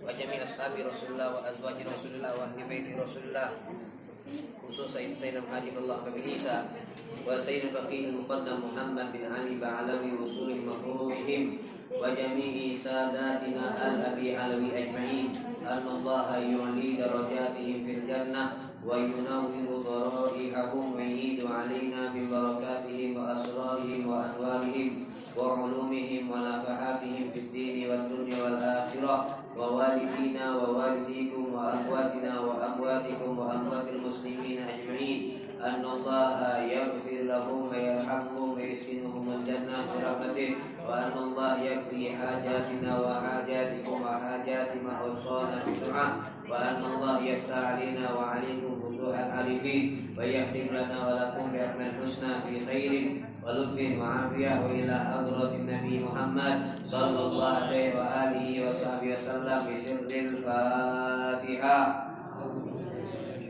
wa jami' ashabi Rasulullah wa azwaji Rasulullah wa ahli baiti Rasulullah khusus Sayyidina Habibullah bin Isa wa Sayyidina Faqih Muqaddam Muhammad bin Ali Ba'alawi Rasulih mafruhihim wa jami'i sadatina al-abi alawi ajma'in annallaha yu'li darajatihim fil jannah wa yunawwiru daraihahum wa yu'idu alaina min barakatihim wa asrarihim wa anwarihim wa ulumihim wa nafahatihim fid dini wad dunya wal akhirah wa walidina wa walidikum wa akhwatina wa akhwatikum wa amwatil muslimin ajma'in annallaha yaghfir lahum wa yarhamhum wa yasqinuhum al-jannah bi rahmatih wa annallaha yaqdi hajatina wa hajatikum wa hajati ma awsana bi du'a wa annallaha yaftah alaina wa alaikum futuhat arifin wa yahtim lana wa lakum bi ahmal husna fi khairin wa lutfin wa afiyah wa ila hadratin nabi Muhammad sallallahu alaihi wa alihi wa sahbihi wasallam bi sirril Fatihah.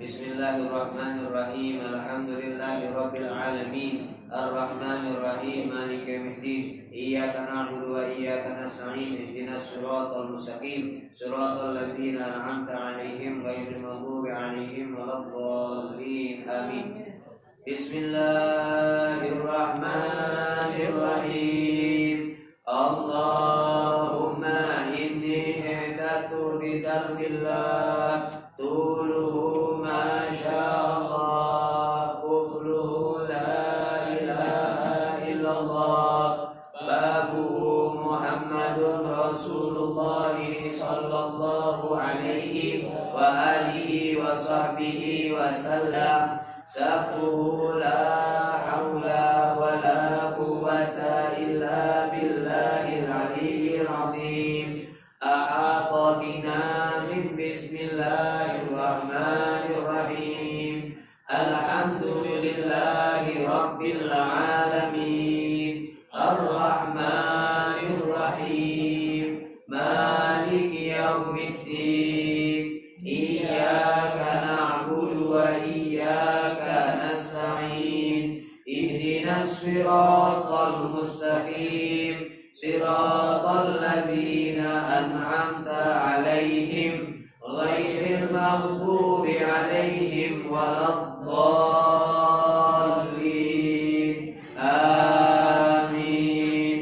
Bismillahirrahmanirrahim. Alhamdulillahi rabbil alamin. Ar-Rahmanir Rahim. Maliki yaumiddin. Iyyaka na'budu wa iyyaka nasta'in. Ihdinas siratal mustaqim. Siratal ladzina an'amta 'alaihim ghairil maghdubi 'alaihim waladdallin. Amin. Bismillahirrahmanirrahim. Allahumma inni ihdatu bidarfillah tuluhu ma sya'allah kufluhu la ilaha illallah babu Muhammadun Rasulullah sallallahu alaihi wa alihi wa sahbihi wa sallam safuhu la hawla wa la quwwata illa billahil aliyyil azim ahata bina min bismillahirrahmanirrahim alhamdulillahi rabbil alamin arrahmanir rahim maliki yaumiddin iyyaka na'budu wa iyyaka nasta'in ihdinas siratal mustaqim siratal ladzina an'amta 'alaihim ghairil maghdubi 'alaihim waladdallin. Amin.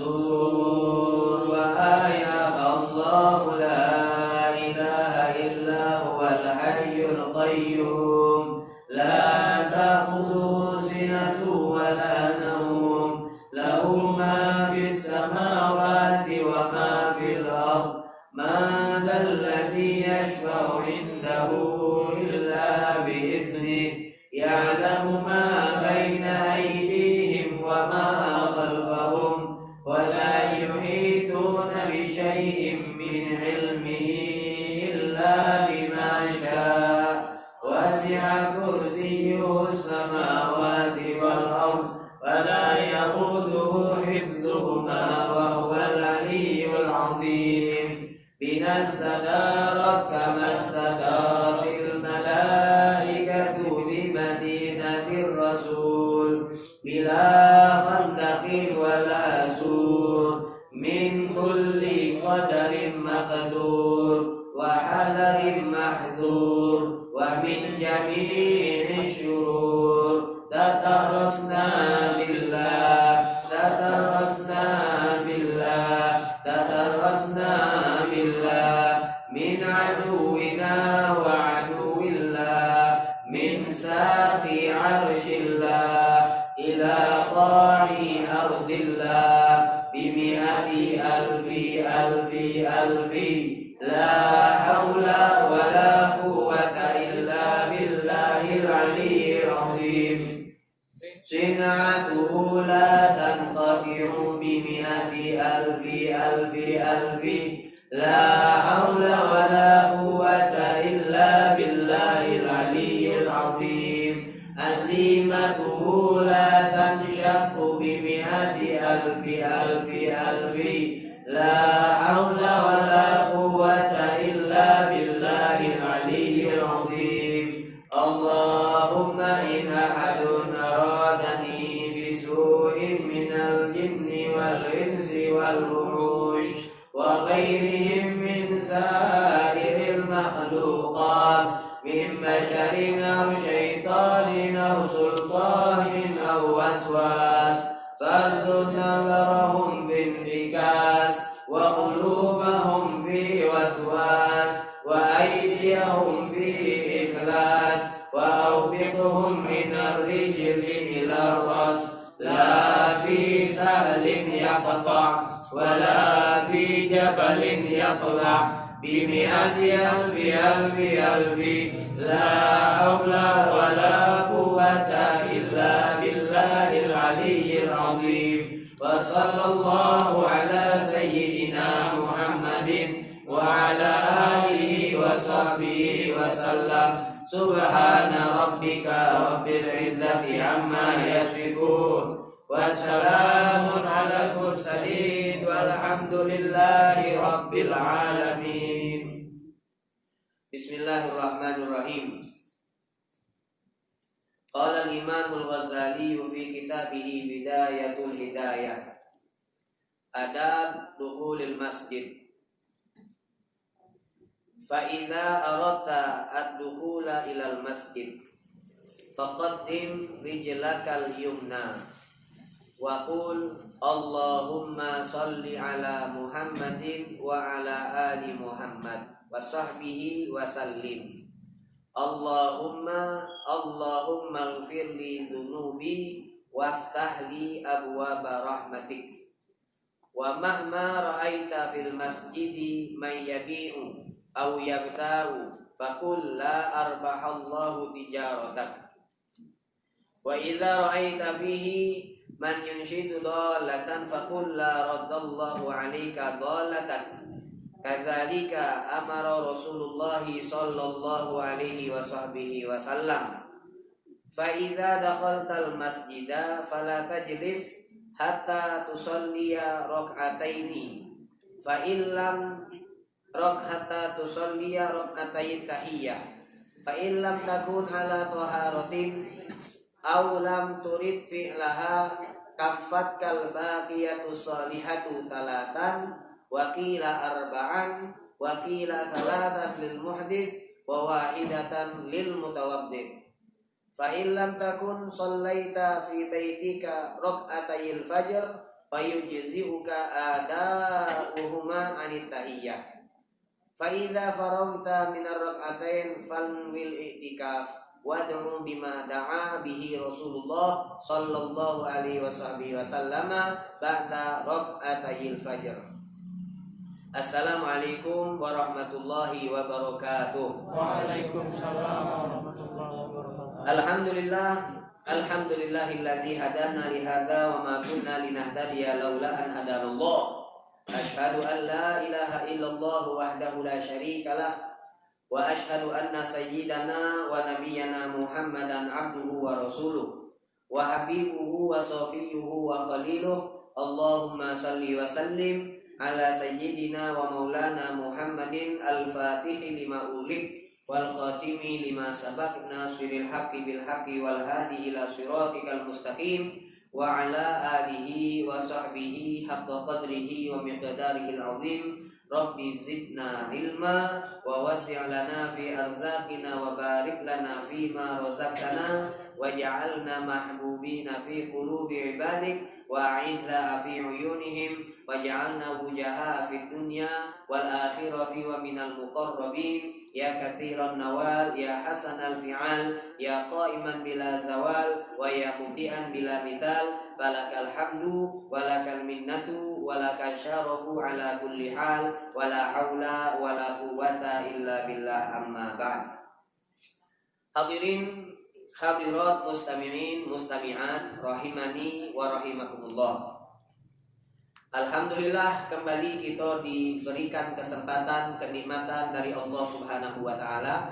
Sur wa ayat Allah la ilaha illa huwal hayyul qayyum la ta'khudhuhu sinatun wa la nawm lahu ma fis samawati wa ma fil ard man dhal ladzi yashfa'u 'indahu illa bi idhnihi ya'lamu ma baina aydihim wa ma khalfahum wa la yuhituna bi shay'in min 'ilmihi illa bima sha'a wasi'a kursiyyuhu as-samawati wal ard wa la yaquduhu hifdhuhuma wa huwal 'aliyyul 'azim binastadarat kama stadaratil malaikatu bi madinatir rasul bila khandaqin wala sur min kulli qadarin maqdur wa hadarin mahdur wa min jami'i syurur tatarrasna billah tatarrasna billah tatarrasna billah min aduwina wa aduwillah min saqi arshillah ila qa'i ardillah bimi'ati alfi alfi alfi la hawla wa la quwwata illa billahil aliyyil azim sin'atuhu la tanqati'u bimi'ati alfi alfi alfi la hawla wa la quwwata illa billahil aliyyil azim azimatuhu la tanshaqqu bimi'ati alfi alfi alfi la hawla wa la quwwata illa billahil aliyyil azim Allahumma in ahadun aradani bisu'in minal jinni والإنس والوحوش وغيرهم من سائر المخلوقات من بشر أو شيطان أو سلطان أو وسواس فرد نظرهم بانعكاس وقلوبهم في وسواس وأيديهم في إفلاس وأوبقهم من الرجل إلى الرأس لا في سهل يقطع ولا في جبل يطلع بمئة ألف لا حول ولا قوة إلا بالله العلي العظيم وصلى الله على سيدنا محمد وعلى آله وصحبه وسلم سبحان ربك رب العزة عما يصفون وسلام على المرسلين والحمد لله رب العالمين. Bismillahirrahmanirrahim. Qala al-Imam al-Ghazali fi kitabih Bidayatul Hidayah. Adab dukhulil masjid. Fa idza aradta ad-dukhula ilal masjid faqaddim rijlakal yumna wa qul Allahumma salli ala Muhammadin wa ala ali Muhammad wa sahbihi wa sallim. Allahumma ighfir li dhunubi waftah li abwaaba rahmatik. Wa mahma ra'aita fil masjidi man yabi'u aw yabta'u faqul la arbahallahu tijaratak. Wa idza ra'aita fihi man yunshidu dhalatan faqul la raddallahu 'alaika dhalatan. Kadzalika amara Rasulullah sallallahu alaihi wasallam. Fa idza dakhaltal masjida fala tajlis hatta tusalliya rak'ataini. Fa illam hatta tusalliya rak'atayn tahiyyah. Fa illam takun ala taharatin aw lam turid fi'laha kaffat kal baqiyatu salihatu talatan wa qila arba'an wa qila thalathan lil muhdits wa wahidatan lil mutawaddi'. Fa illam takun sallaita fi baitika rak'atayil fajr fayujzi'uka ada'uhuma 'anit tahiyyah. Fa idza faragta min ar-rak'atain fanwil i'tikaf wad'u bima da'a bihi Rasulullah sallallahu alaihi wasallam ba'da rak'atayil fajr. Assalamualaikum warahmatullahi wabarakatuh. Waalaikumsalam warahmatullahi wabarakatuh. Alhamdulillahilladzi hadana li hadza wa ma kunna linahtadiya laula an hadanallah. Asyhadu an la ilaha illallah wahdahu la syarikalah wa asyhadu anna sayyidana wa nabiyyana Muhammadan abduhu wa rasuluh wa habibuhu wa safiyyuhu wa khaliluh. Allahumma salli wa sallim ala sayyidina wa maulana Muhammadin al-fatihi lima ulik wal khatimi lima sabaq nasiril haqqi bil haqqi wal hadi ila siratikal mustaqim wa ala alihi wa sahbihi haqqa qadrihi wa miqdarihil azim. Rabbi zidna ilma wa wasi' lana fi arzaqina wa barik lana fi ma razaqtana waj'alna mahbubina fi qulubi ibadik wa a'izza fi uyunihim waj'alna wujaha fi dunya wal akhirati wa minal muqarrabin ya katsiran nawal ya hasanal fi'al ya qa'iman bila zawal wa ya mubdi'an bila mithal falakal hamdu walakal minnatu walakal syarafu ala kulli hal wala haula wala quwwata illa billah amma ba'd. Hadirin hadirat mustami'in mustami'at rahimani wa rahimakumullah. Alhamdulillah kembali kita diberikan kesempatan kenikmatan dari Allah Subhanahu wa taala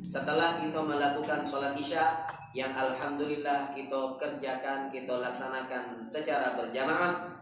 setelah kita melakukan sholat Isya yang alhamdulillah kita kerjakan, kita laksanakan secara berjamaah.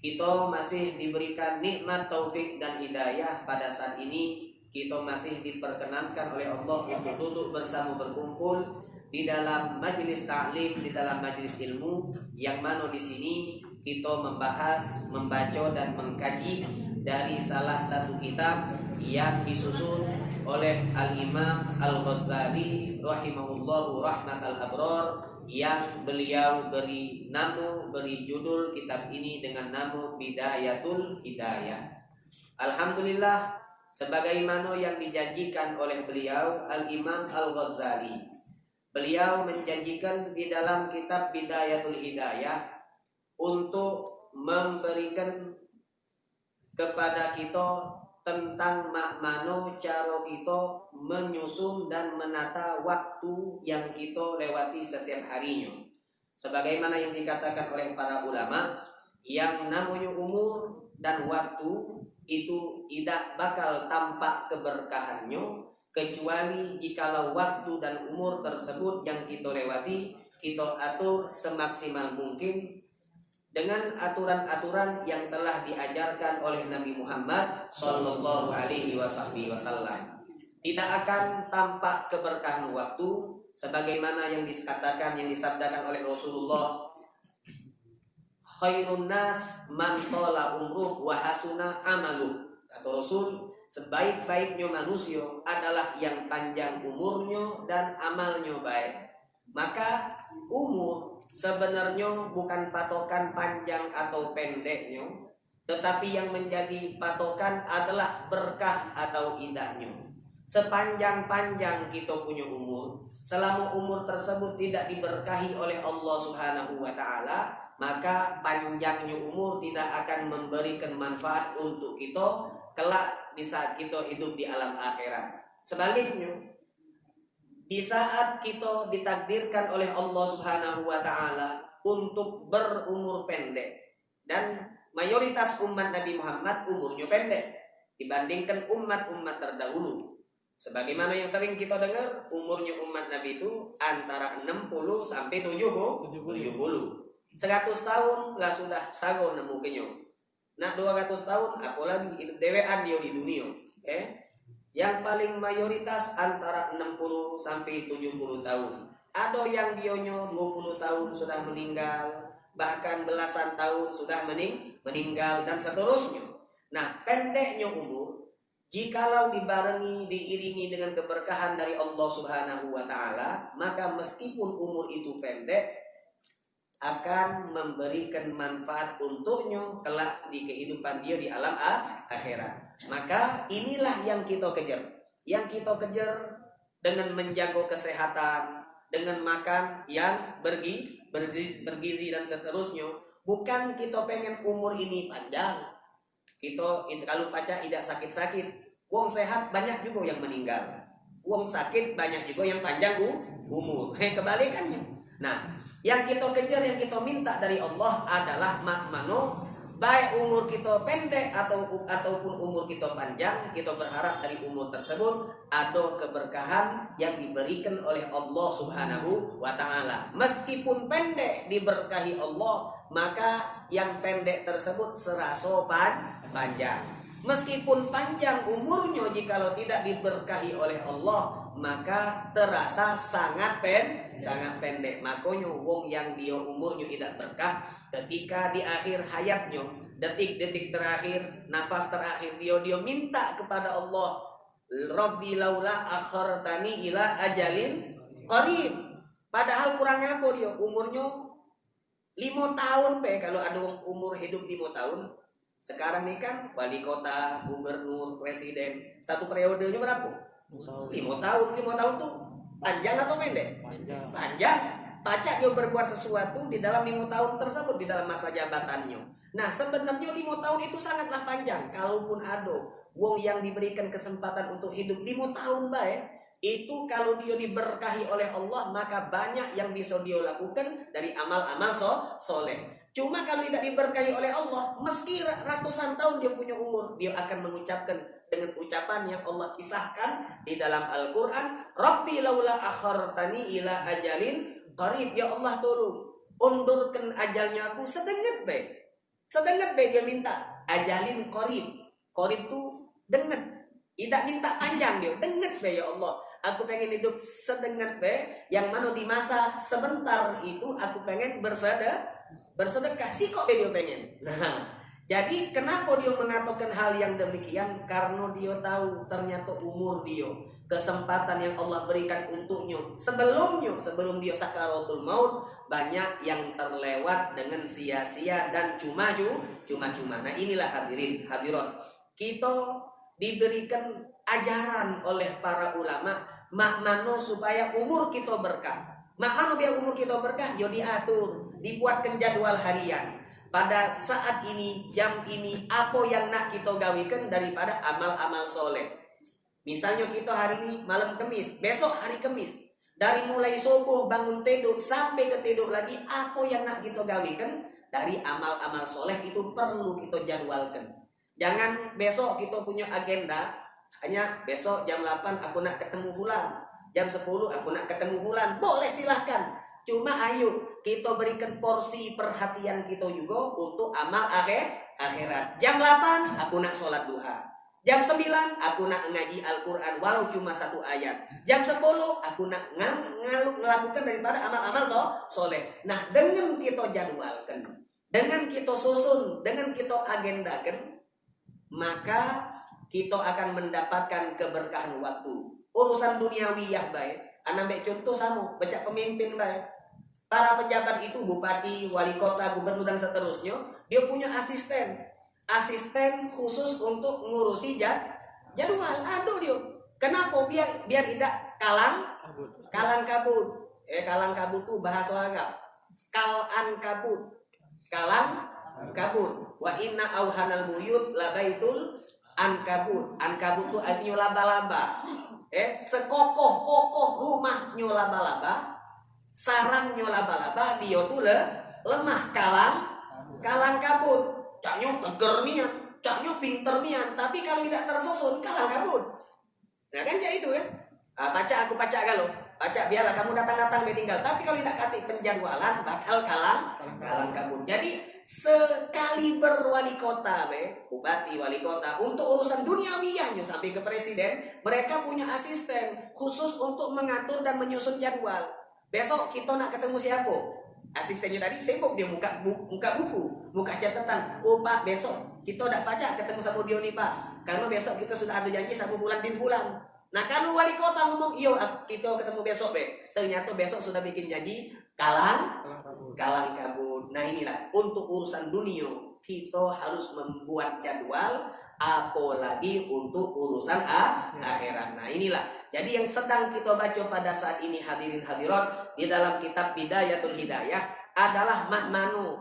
Kita masih diberikan nikmat taufik dan hidayah pada saat ini. Kita masih diperkenankan oleh Allah untuk duduk bersama berkumpul di dalam majelis ta'lim, di dalam majelis ilmu yang mana di sini kita membahas, membaca dan mengkaji dari salah satu kitab yang disusun oleh Al-Imam Al-Ghazali rahimahullahu rahmatal abrar, yang beliau beri judul kitab ini dengan nama Bidayatul Hidayah. Alhamdulillah, sebagaimana yang dijanjikan oleh beliau Al-Imam Al-Ghazali, beliau menjanjikan di dalam kitab Bidayatul Hidayah untuk memberikan kepada kita tentang makmano cara kita menyusun dan menata waktu yang kita lewati setiap harinya. Sebagaimana yang dikatakan oleh para ulama, yang namanya umur dan waktu itu tidak bakal tampak keberkahannya kecuali jikalau waktu dan umur tersebut yang kita lewati kita atur semaksimal mungkin dengan aturan-aturan yang telah diajarkan oleh Nabi Muhammad sallallahu alaihi wasallam. Tidak akan tampak keberkahan waktu sebagaimana yang disabdakan oleh Rasulullah, khairun nas man tala umruh wa hasuna amaluh. Kata Rasul, sebaik-baiknya manusia adalah yang panjang umurnya dan amalnya baik. Maka umur sebenarnya bukan patokan panjang atau pendeknya, tetapi yang menjadi patokan adalah berkah atau tidaknya. Sepanjang-panjang kita punya umur, selama umur tersebut tidak diberkahi oleh Allah Subhanahu wa taala, maka panjangnya umur tidak akan memberikan manfaat untuk kita kelak di saat kita hidup di alam akhirat. Sebaliknya, di saat kita ditakdirkan oleh Allah Subhanahu wa taala untuk berumur pendek, dan mayoritas umat Nabi Muhammad umurnya pendek dibandingkan umat-umat terdahulu. Sebagaimana yang sering kita dengar, umurnya umat Nabi itu antara 60 sampai 70. 100 tahun lah sudah sago nemu kenyo. Nah 200 tahun apalagi itu dewean dia di dunia. Yang paling mayoritas antara 60 sampai 70 tahun. Ada yang dionyo 20 tahun sudah meninggal, bahkan belasan tahun sudah meninggal dan seterusnya. Nah, pendeknya umur jikalau diiringi dengan keberkahan dari Allah Subhanahu wa taala, maka meskipun umur itu pendek akan memberikan manfaat untuknya kelak di kehidupan dia di alam akhirat. Maka inilah yang kita kejar. Yang kita kejar dengan menjaga kesehatan, dengan makan yang bergizi dan seterusnya. Bukan kita pengen umur ini panjang. Kita kalau pacar tidak sakit-sakit, wong sehat banyak juga yang meninggal. Wong sakit banyak juga yang panjang umur. Kebalikannya. Nah, yang kita kejar, yang kita minta dari Allah adalah makmano, baik umur kita pendek ataupun umur kita panjang, kita berharap dari umur tersebut ada keberkahan yang diberikan oleh Allah Subhanahu wa taala. Meskipun pendek diberkahi Allah, maka yang pendek tersebut serasa panjang. Meskipun panjang umurnya, jikalau tidak diberkahi oleh Allah, maka terasa sangat pendek. Makanya wong yang dia umurnya tidak berkah, ketika di akhir hayatnya, detik-detik terakhir, nafas terakhir, dia minta kepada Allah, Rabbi laula akhartani ila ajalin qarib. Padahal kurang apa dia umurnya 5 tahun kalau ada umur hidup 5 tahun. Sekarang ini kan wali kota, gubernur, presiden, satu periodenya berapa? 5 tahun. 5 tahun tuh panjang atau pendek? Panjang. Pacak dia berbuat sesuatu di dalam 5 tahun tersebut, di dalam masa jabatannya. Nah, sebenarnya 5 tahun itu sangatlah panjang. Kalaupun ada wong yang diberikan kesempatan untuk hidup 5 tahun baik, itu kalau dia diberkahi oleh Allah, maka banyak yang bisa dia lakukan dari amal-amal soleh. Cuma kalau tidak diberkahi oleh Allah, meski ratusan tahun dia punya umur, dia akan mengucapkan dengan ucapan yang Allah kisahkan di dalam Al-Quran, Rabbi laula akhartani ila ajalin qarib. Ya Allah, tolong undurkan ajalnya aku sedengat baik. Sedengat baik dia minta ajalin qarib. Qarib itu dengat, tidak minta panjang dia, dengat baik ya Allah. Aku pengen hidup sedengat baik, yang mana di masa sebentar itu aku pengen bersedekah. Si kok dia pengen. Nah, jadi kenapa dia mengatakan hal yang demikian? Karena dia tahu ternyata umur dia, kesempatan yang Allah berikan untuknya sebelum dia sakaratul maut, banyak yang terlewat dengan sia-sia dan cuma-cuma. Nah, inilah hadirin hadirat, kita diberikan ajaran oleh para ulama makmano supaya umur kita berkah. Makmano biar umur kita berkah, yo diatur, dibuatkan jadwal harian. Pada saat ini, jam ini, apa yang nak kita gawikan daripada amal-amal soleh. Misalnya kita hari ini malam Kemis, besok hari Kemis. Dari mulai subuh bangun tidur sampai ke tidur lagi, apa yang nak kita gawikan dari amal-amal soleh itu perlu kita jadwalkan. Jangan besok kita punya agenda, hanya besok jam 8 aku nak ketemu fulan, jam 10 aku nak ketemu fulan. Boleh, silahkan. Cuma ayo kita berikan porsi perhatian kita juga untuk amal akhirat. Jam 8 aku nak sholat duha. Jam 9 aku nak ngaji Al-Quran walau cuma 1 ayat. Jam 10 aku nak melakukan daripada amal-amal soleh. Nah, dengan kita jadwalkan, dengan kita susun, dengan kita agendakan, maka kita akan mendapatkan keberkahan waktu. Urusan duniawiyah baik, anak contoh sama, baca pemimpin baik. Para pejabat itu, bupati, wali kota, gubernur dan seterusnya, dia punya asisten khusus untuk ngurusi jadwal. Aduh dia. Kenapa? Biar tidak kalang kabut. Kalang kabut tuh bahasa Arab. Kalang kabut. Wa inna auhanal buyut labaitul ankabut. Ankabut tuh artinya laba-laba. Sekokoh-kokoh rumahnya laba-laba, sarangnya laba-laba, dia tuh lemah kalang kabut. Caknya teger nian, caknya pinter nian, tapi kalau tidak tersusun kalang kabut. Nah kan ya itu kan. Aku pacak kalau. Pacak biarlah kamu datang tinggal, tapi kalau tidak kati penjadwalan bakal kalang kabut. Jadi sekali berwali kota, bupati, wali kota, untuk urusan duniawiyahnya sampai ke presiden, mereka punya asisten khusus untuk mengatur dan menyusun jadwal. Besok kita nak ketemu siapa? Asistennya tadi sibuk, dia buka buku, buka catatan. Oh Pak, besok kita tidak pacak ketemu sama dia nih Pak, karena besok kita sudah ada janji sama Fulan bin Fulan. Nah kalau wali kota ngomong, iyo kita ketemu besok ternyata besok sudah bikin janji, kalang kabut. Nah inilah untuk urusan dunia kita harus membuat jadwal, apalagi untuk urusan akhirat. Nah inilah jadi yang sedang kita baca pada saat ini hadirin hadirat di dalam kitab Bidayatul Hidayah adalah makmanu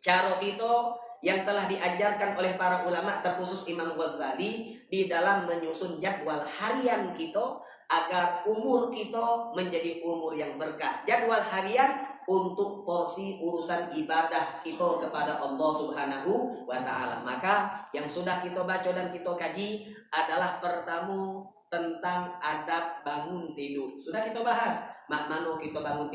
cara kita yang telah diajarkan oleh para ulama, terkhusus Imam Ghazali, di dalam menyusun jadwal harian kita agar umur kita menjadi umur yang berkah. Jadwal harian untuk porsi urusan ibadah kita kepada Allah Subhanahu wa Ta'ala. Maka yang sudah kita baca dan kita kaji adalah pertama tentang adab bangun tidur. Sudah kita bahas makmano kita bangun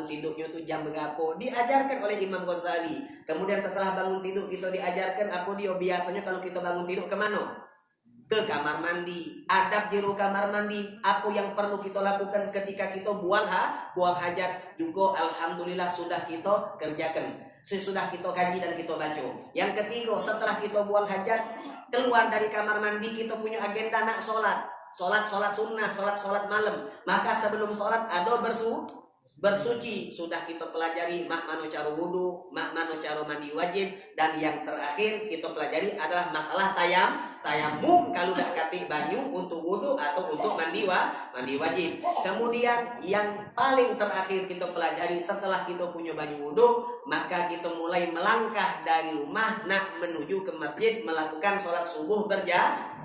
tidurnya itu jam berapa, diajarkan oleh Imam Ghazali. Kemudian setelah bangun tidur kita diajarkan apa dia biasanya kalau kita bangun tidur kemana? Ke kamar mandi. Adab jero kamar mandi, apa yang perlu kita lakukan ketika kita buang hajat juga alhamdulillah sudah kita kerjakan, sesudah kita kaji dan kita baca. Yang ketiga, setelah kita buang hajat, keluar dari kamar mandi, kita punya agenda nak sholat sunnah, sholat malam. Maka sebelum sholat ada bersuci, sudah kita pelajari makmano cara wudu, makmano cara mandi wajib, dan yang terakhir kita pelajari adalah masalah tayamum kalau dak kati banyu untuk wudu atau untuk mandi wajib. Kemudian yang paling terakhir kita pelajari setelah kita punya banyu wudu, maka kita mulai melangkah dari rumah nak menuju ke masjid melakukan sholat subuh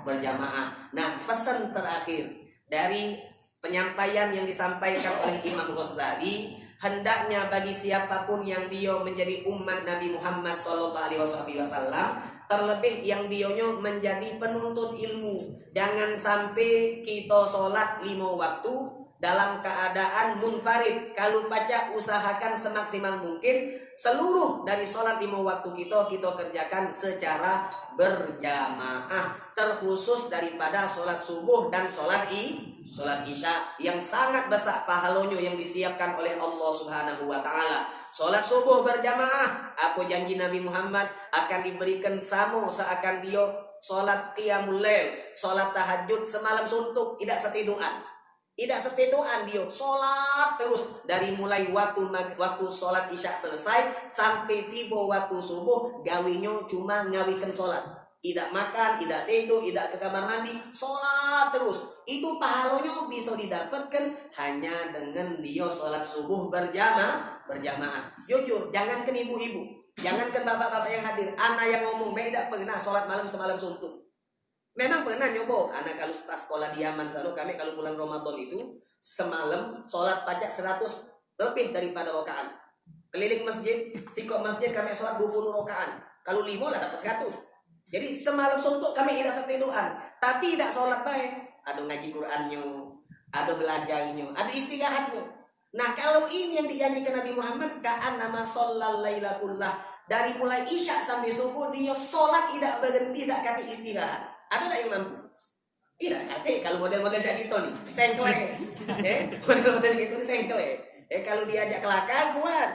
berjamaah. Nah, pesan terakhir dari penyampaian yang disampaikan oleh Imam Ghazali, hendaknya bagi siapapun yang dia menjadi umat Nabi Muhammad SAW, terlebih yang dionya menjadi penuntut ilmu, jangan sampai kita sholat 5 waktu dalam keadaan munfarid. Kalau baca, usahakan semaksimal mungkin seluruh dari sholat 5 waktu kita kerjakan secara berjamaah, terkhusus daripada sholat subuh dan sholat isya yang sangat besar pahalanya yang disiapkan oleh Allah Subhanahu wa Ta'ala. Sholat subuh berjamaah. Apa janji Nabi Muhammad? Akan diberikan sama seakan dia sholat qiyamul lail, sholat tahajud semalam suntuk, tidak setiduran. Tidak setiduran dia, sholat terus dari mulai waktu sholat isya selesai sampai tiba waktu subuh, gawinya cuma ngawikan sholat. Tidak makan, tidak tidur, tidak ke kamar mandi, sholat terus. Itu pahalanya bisa didapatkan hanya dengan dia sholat subuh berjamaah. Jujur, jangankan ibu-ibu, jangankan bapak-bapak yang hadir, anak yang ngomong tidak pernah sholat malam semalam suntuk. Memang pernah nyoba, anak kalau pas sekolah di Yaman selalu kami kalau bulan Ramadan itu semalam sholat pajak 100 lebih daripada rokaan. Keliling masjid, sikok masjid kami sholat 20 rokaan. Kalau 5 lah dapat 100. Jadi semalam suntuk kami tidak setiduran, tapi tidak sholat baik. Ada ngaji Qur'annya, ada belajarnya, ada istirahatnya. Nah kalau ini yang dijanjikan Nabi Muhammad, ka'annama shollal laila kullah. Dari mulai isya sampai subuh dia sholat tidak berhenti, tidak kata istirahat. Ada tak yang mampu? Tidak kata. Kalau model-model kayak gitu nih, sengkle. Model-model gitu nih sengkle. Kalau diajak kelakar kuat.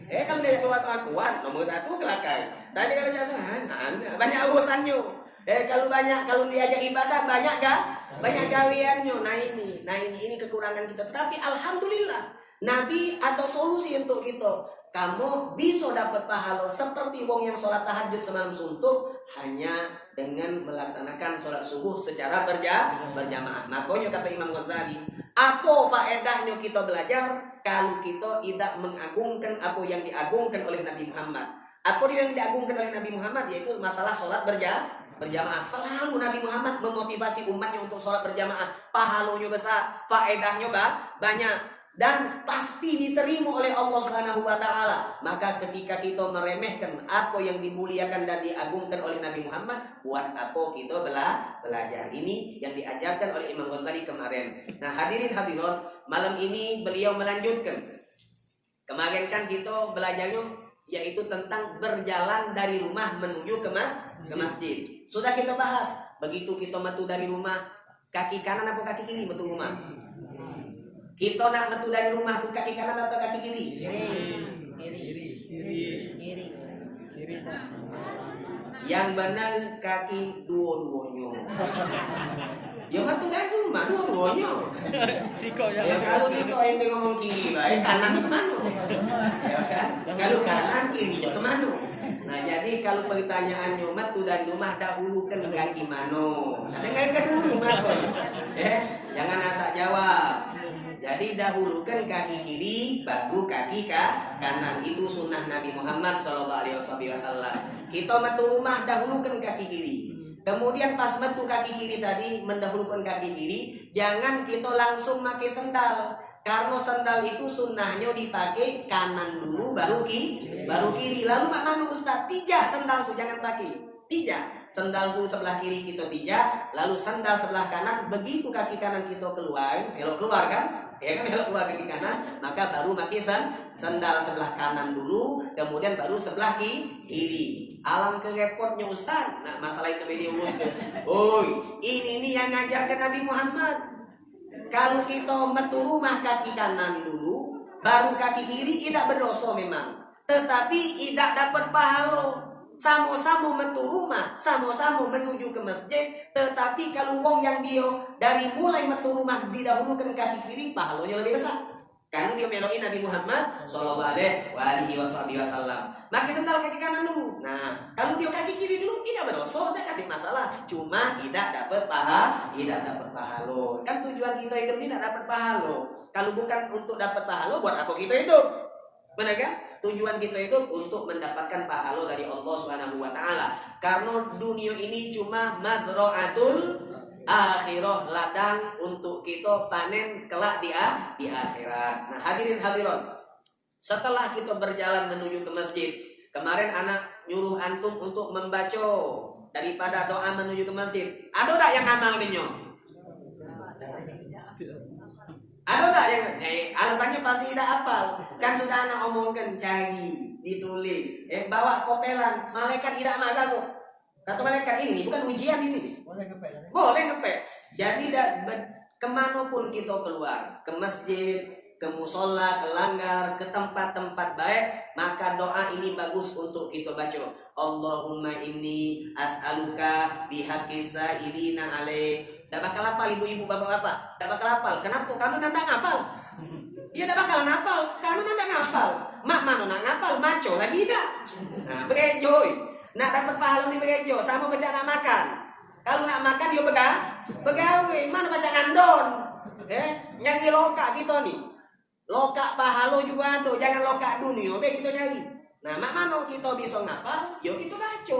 Kalau diajak keluar kuat, nomor 1 kelakar. Tapi kalau diajak banyak urusannya. Kalau diajak ibadah banyak gak? Banyak gawiannya. Nah ini kekurangan kita. Tapi alhamdulillah, Nabi ada solusi untuk kita. Kamu bisa dapat pahala seperti wong yang sholat tahajud semalam suntuk hanya dengan melaksanakan sholat subuh secara berjamaah. Makanya kata Imam Ghazali, apa faedahnya kita belajar kalau kita tidak mengagungkan apa yang diagungkan oleh Nabi Muhammad? Apa yang diagungkan oleh Nabi Muhammad yaitu masalah sholat berjamaah. Selalu Nabi Muhammad memotivasi umatnya untuk sholat berjamaah. Pahalanya besar, faedahnya banyak. Dan pasti diterima oleh Allah Subhanahu wa taala. Maka ketika kita meremehkan apa yang dimuliakan dan diagungkan oleh Nabi Muhammad, buat apa kita belajar? Ini yang diajarkan oleh Imam Ghazali kemarin. Nah, hadirin hadirat, malam ini beliau melanjutkan. Kemarin kan kita belajarnya yaitu tentang berjalan dari rumah menuju ke masjid. Sudah kita bahas. Begitu kita metu dari rumah, kaki kanan atau kaki kiri metu rumah? Kita nak metu dari rumah tuh kaki kanan atau kaki kiri? Kiri. Yang benar kaki dua-duanya. Ya metu dari rumah dua-duanya. Ya kalau Siko ente ngomong kiri baik, kanan kemana? Ya kan? Kalau kanan kirinya kemana? Nah jadi kalau pertanyaannya metu dari rumah dahulukan kaki mana? Nah dengarkan dulu makon. Jangan asal jawab. Jadi dahulukan kaki kiri, baru kaki kanan. Itu sunnah Nabi Muhammad SAW. Kita metu rumah dahulukan kaki kiri. Kemudian pas metu kaki kiri tadi mendahulukan kaki kiri, jangan kita langsung pakai sendal. Karena sendal itu sunnahnya dipakai kanan dulu baru kiri. Lalu mana Ustaz? Tijak sendal tuh jangan pakai. Tijak. Sendal tuh sebelah kiri kita tijak, lalu sendal sebelah kanan. Begitu kaki kanan kita keluar, belok keluar kan? Ya kan belok keluar kaki kanan, maka baru pakai sendal sebelah kanan dulu, kemudian baru sebelah kiri. Alam kerepotnya Ustaz. Nah, masalah itu beda uruskan. Ini yang ngajarkan Nabi Muhammad. Kalau kita metu rumah kaki kanan dulu, baru kaki kiri, tidak berdosa memang. Tetapi tidak dapat pahala. Sama-sama metu rumah, sama-sama menuju ke masjid. Tetapi kalau wong yang dia dari mulai metu rumah didahulukan kaki kiri, pahalanya lebih besar. Karena dia meloin Nabi Muhammad SAW. Maka sendal kaki kanan dulu. Nah, kalau dia kaki kiri dulu tidak berdosa, tidak ada masalah. Cuma tidak dapat pahala. Kan tujuan kita hidup ini tidak dapat pahala. Kalau bukan untuk dapat pahala, buat apa kita hidup? Benar kan? Tujuan kita itu untuk mendapatkan pahala dari Allah Subhanahu wa taala. Karena dunia ini cuma mazra'atul akhirah, ladang untuk kita panen kelak di akhirat. Nah, hadirin hadirat, setelah kita berjalan menuju ke masjid, kemarin anak nyuruh antum untuk membaca daripada doa menuju ke masjid. Ada tak yang amal dinyo? Ada tak yang alasannya pasti tidak hafal. Kan sudah anak omongkan, cari, ditulis, bawa kopelan, malaikat tidak marah kok. Kata malaikat ini bukan ujian ini. Boleh ngepek. Jadi kemanapun kita keluar, ke masjid, ke musola, ke langgar, ke tempat-tempat baik, maka doa ini bagus untuk kita baca. Allahumma inni as'aluka bihaqqi sa'ilina alaik. Tak bakal hafal ibu-ibu, bapak-bapak. Tak bakal hafal. Kenapa? Kamu nanda ngapal. Iya tak bakal ngapal. Kamu nanda ngapal. Mak mana nak ngapal? Maco lagi tak? Nah, berejoy. Nak dapat pahala ni berejo. Sama baca nak makan. Kalau nak makan dia begawe. Mana baca ngandon? Nyanyi lokak kita nih. Lokak pahala juga ada. Jangan lokak dunia. Biar kita cari. Nah, mak mana kita bisa ngapal? Yo kita baca.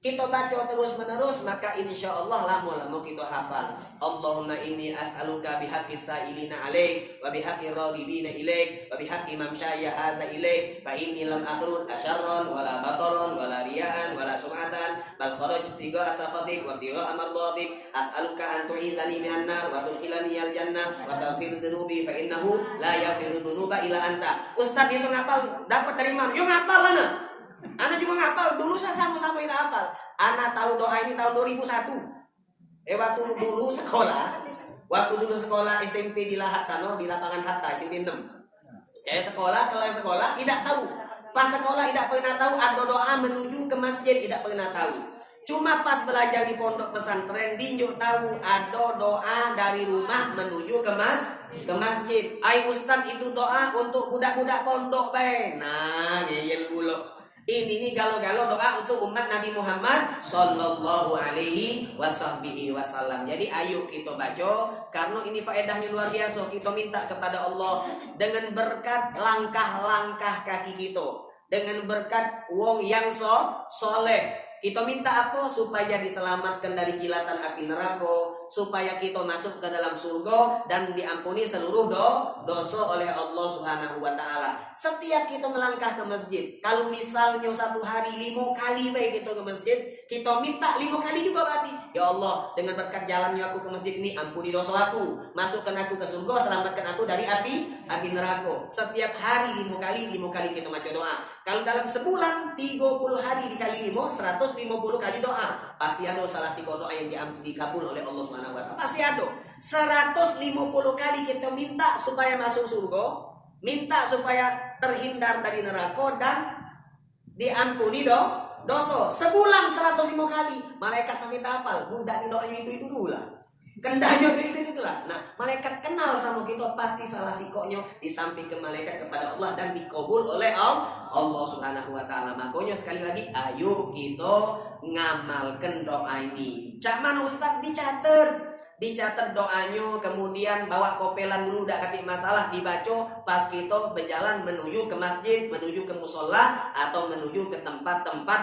Kita baca terus menerus, maka insya Allah lama-lama kita hafal. Allahumma inni as'aluka bihaqqi sa'ilina alaik, wa bihaqqi radibina ilaik, wa bihaqqi mamsyaya hadha ilaik, fa inni lam akhrud asyarran, wala bataran, wala riya'an, wala sum'atan, bal kharajtu tiga asakhatik, wa tiga amardatik, as'aluka an tu'idhani minan nar, wa tudkhilani al jannah, wa taghfir dhunubi, fa innahu la yaghfiru dhunuba illa anta. Ustaz bisa ngapal, dapat dari mana? Yuk ngapal lah. Ana juga ngapal, dulu saya sama-sama ini hafal. Ana tahu doa ini tahun 2001. Waktu dulu sekolah SMP di Lahat sana, di lapangan Hatta, SMP 6. Sekolah tidak tahu. Pas sekolah tidak pernah tahu ada doa menuju ke masjid, tidak pernah tahu. Cuma pas belajar di pondok pesantren dinjuk tahu ada doa dari rumah menuju ke masjid. Ai ustaz itu doa untuk budak-budak pondok bae. Nah, ngeyel pula. Ini nih galau-galau doa untuk umat Nabi Muhammad sallallahu alaihi wasallam. Jadi ayo kita baca karena ini faedahnya luar biasa. Kita minta kepada Allah dengan berkat langkah-langkah kaki kita, dengan berkat wong yang soleh. Kita minta apa? Supaya diselamatkan dari jilatan api neraka, supaya kita masuk ke dalam surga dan diampuni seluruh dosa oleh Allah Subhanahu wa taala. Setiap kita melangkah ke masjid, kalau misalnya satu hari 5 kali baik kita ke masjid, kita minta 5 kali juga berarti. Ya Allah, dengan berkat jalannya aku ke masjid ini, ampuni dosa aku, masukkan aku ke surga, selamatkan aku dari api neraka. Setiap hari 5 kali kita baca doa. Kalau dalam sebulan 30 hari dikali 5, 150 kali doa. Pasti ada salah satu doa yang dikabul oleh Allah Subhanahu wa taala. Pasti ada. 150 kali kita minta supaya masuk surga, minta supaya terhindar dari neraka dan diampuni dosa. Sebulan 105 kali. Malaikat sampai hafal. Budak doanya itu dulu lah. Kendahnya itu lah. Nah, malaikat kenal sama kita, pasti salah sikoknya disampaikan malaikat kepada Allah dan dikabul oleh Allah Subhanahu wa taala. Makanya sekali lagi ayo kita ngamalkan doa ini. Cak mana Ustaz dicatat doanya, kemudian bawa kopelan dulu, dak katik masalah, dibaca pas kita berjalan menuju ke masjid, menuju ke musola atau menuju ke tempat-tempat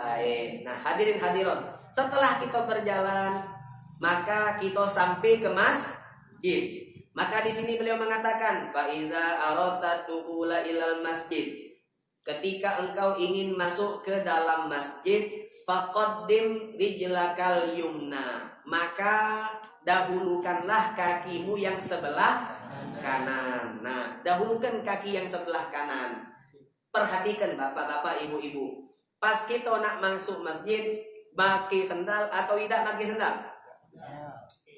baik. Nah, hadirin hadirat, setelah kita berjalan maka kita sampai ke masjid. Maka di sini beliau mengatakan, fa iza aradta dukhula ilal masjid. Ketika engkau ingin masuk ke dalam masjid, faqaddim rijlakal yumna. Maka dahulukanlah kakimu yang sebelah kanan. Nah, dahulukan kaki yang sebelah kanan. Perhatikan bapak-bapak, ibu-ibu. Pas kita nak masuk masjid, pakai sendal atau tidak pakai sendal?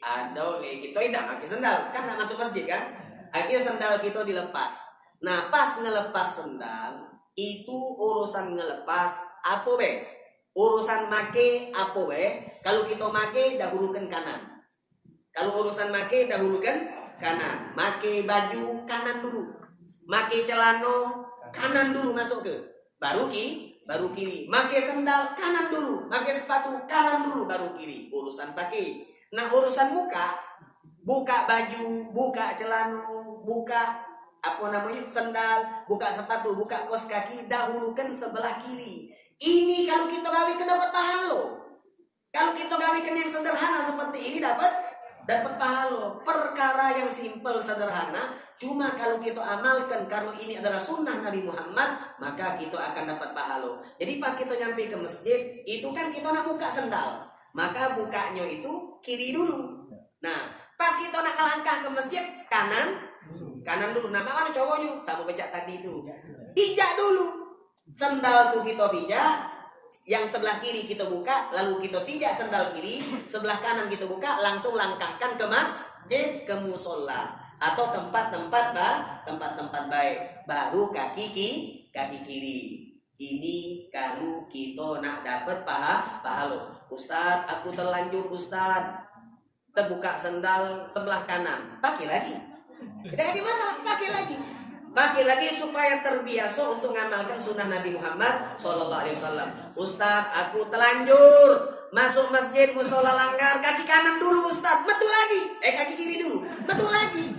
Ada kita tidak pakai sendal, kan nak masuk masjid kan? Akhirnya sendal kita dilepas. Nah, pas ngelepas sendal, itu urusan ngelepas apa be? Urusan make apa be? Kalau kita make dahulukan kanan. Kalau urusan make dahulukan kanan. Make baju kanan dulu. Make celana kanan dulu masuk ke. Baru kiri. Make sendal kanan dulu. Make sepatu kanan dulu baru kiri. Urusan pakai. Nah, urusan muka, buka baju, buka celana, buka sendal, buka sepatu, buka kaos kaki, dahulukan sebelah kiri. Ini kalau kita gawikan dapat pahala. Kalau kita gawikan yang sederhana seperti ini dapat pahala. Perkara yang simpel sederhana, cuma kalau kita amalkan karena ini adalah sunnah Nabi Muhammad, maka kita akan dapat pahala. Jadi pas kita nyampe ke masjid, itu kan kita nak buka sendal. Maka bukanya itu kiri dulu. Nah, pas kita nak melangkah ke masjid, kanan dulu. Nah, mana cowoknya? Sama becak tadi itu. Pijak dulu. Sendal tuh kita pijak, yang sebelah kiri kita buka, lalu kita pijak sendal kiri, sebelah kanan kita buka, langsung langkahkan ke masjid, ke musola atau tempat-tempat baik. Baru kaki kaki kiri. Ini kalau kita nak dapat pahala. Ustaz, aku terlanjur Ustaz. Terbuka sendal sebelah kanan. Pakai lagi. Tidak ada masalah, pakai lagi. Pakai lagi supaya terbiasa untuk ngamalkan sunnah Nabi Muhammad SAW. Ustaz, aku telanjur masuk masjid musola langgar, kaki kanan dulu Ustaz, betul lagi. Kaki kiri dulu, betul lagi.